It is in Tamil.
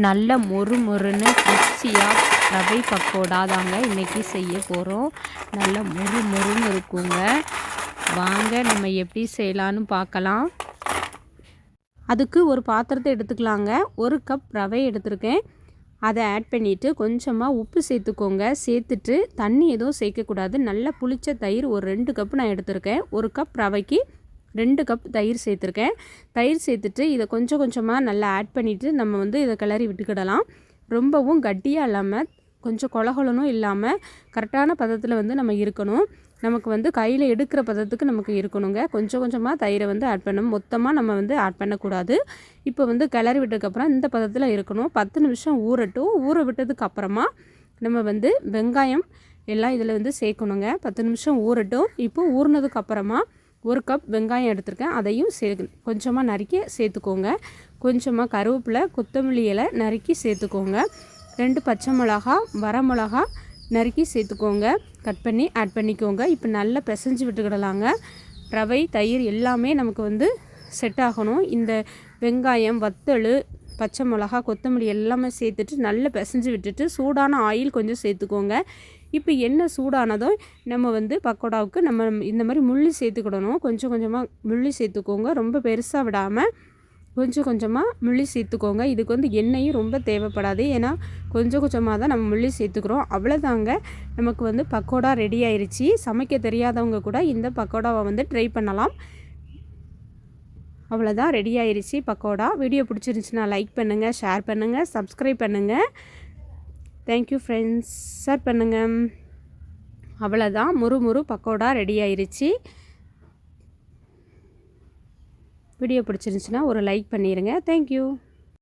நல்ல மொறு மொறுன்னு கிரிஸ்பியாக ரவை பக்கோடா தாங்க இன்றைக்கி செய்ய போகிறோம். நல்ல மொறு மொறுன்னு இருக்குங்க. வாங்க நம்ம எப்படி செய்யலான்னு பார்க்கலாம். அதுக்கு ஒரு பாத்திரத்தை எடுத்துக்கலாங்க. 1 கப் ரவை எடுத்திருக்கேன். அதை ஆட் பண்ணிவிட்டு கொஞ்சமாக உப்பு சேர்த்துக்கோங்க. சேர்த்துட்டு தண்ணி எதுவும் சேர்க்கக்கூடாது. நல்லா புளிச்ச தயிர் ஒரு 2 கப் நான் எடுத்திருக்கேன். 1 கப் ரவைக்கு 2 கப் தயிர் சேர்த்துருக்கேன். தயிர் சேர்த்துட்டு இதை கொஞ்சம் கொஞ்சமாக நல்லா ஆட் பண்ணிவிட்டு நம்ம இதை கிளறி விட்டுக்கிடலாம். ரொம்பவும் கட்டியாக இல்லாமல் கொஞ்சம் கொலகொலனும் இல்லாமல் கரெக்டான பதத்தில் நம்ம இருக்கணும். நமக்கு கையில் எடுக்கிற பதத்துக்கு நமக்கு இருக்கணுங்க. கொஞ்சம் கொஞ்சமாக தயிரை ஆட் பண்ணணும். மொத்தமாக நம்ம ஆட் பண்ணக்கூடாது. இப்போ கிளறி விட்டதுக்கப்புறம் இந்த பதத்தில் இருக்கணும். 10 நிமிஷம் ஊறட்டும். ஊற விட்டதுக்கு அப்புறமா நம்ம வெங்காயம் எல்லாம் இதில் சேர்க்கணுங்க. 10 நிமிஷம் ஊறட்டும். இப்போ ஊறினதுக்கப்புறமா 1 கப் வெங்காயம் எடுத்திருக்கேன். அதையும் கொஞ்சமாக நறுக்கி சேர்த்துக்கோங்க. கொஞ்சமாக கருவேப்பிலை, கொத்தமல்லி இலை நறுக்கி சேர்த்துக்கோங்க. 2 பச்சை மிளகா, வரமிளகா நறுக்கி சேர்த்துக்கோங்க. கட் பண்ணி ஆட் பண்ணிக்கோங்க. இப்போ நல்லா பிசைஞ்சு விட்டுக்கிடலாங்க. ரவை, தயிர் எல்லாமே நமக்கு செட் ஆகணும். இந்த வெங்காயம், வத்தல், பச்சை மிளகா, கொத்தமல்லி எல்லாமே சேர்த்துட்டு நல்லா பிசைஞ்சு விட்டுட்டு சூடான ஆயில் கொஞ்சம் சேர்த்துக்கோங்க. இப்போ எண்ணெய் சூடானதோ நம்ம பக்கோடாவுக்கு நம்ம இந்த மாதிரி முள்ளி சேர்த்துக்கிடணும். கொஞ்சம் கொஞ்சமாக முள்ளி சேர்த்துக்கோங்க. ரொம்ப பெருசாக விடாமல் கொஞ்சம் கொஞ்சமாக முள்ளி சேர்த்துக்கோங்க. இதுக்கு எண்ணெயும் ரொம்ப தேவைப்படாது. ஏன்னா கொஞ்சம் கொஞ்சமாக தான் நம்ம முள்ளி சேர்த்துக்கிறோம். அவ்வளோதாங்க, நமக்கு பக்கோடா ரெடி ஆயிடுச்சு. சமைக்க தெரியாதவங்க கூட இந்த பக்கோடாவை ட்ரை பண்ணலாம். அவ்வளோதான், ரெடி ஆயிடுச்சு பக்கோடா. வீடியோ பிடிச்சிருந்துச்சுன்னா லைக் பண்ணுங்கள், ஷேர் பண்ணுங்கள், சப்ஸ்கிரைப் பண்ணுங்கள். Thank you friends. ஷேர் பண்ணுங்கள். அவ்வளோதான், முறு பக்கோடா ரெடி ஆயிடுச்சு. வீடியோ பிடிச்சிருந்துச்சுன்னா ஒரு லைக் பண்ணிடுங்க. தேங்க்யூ.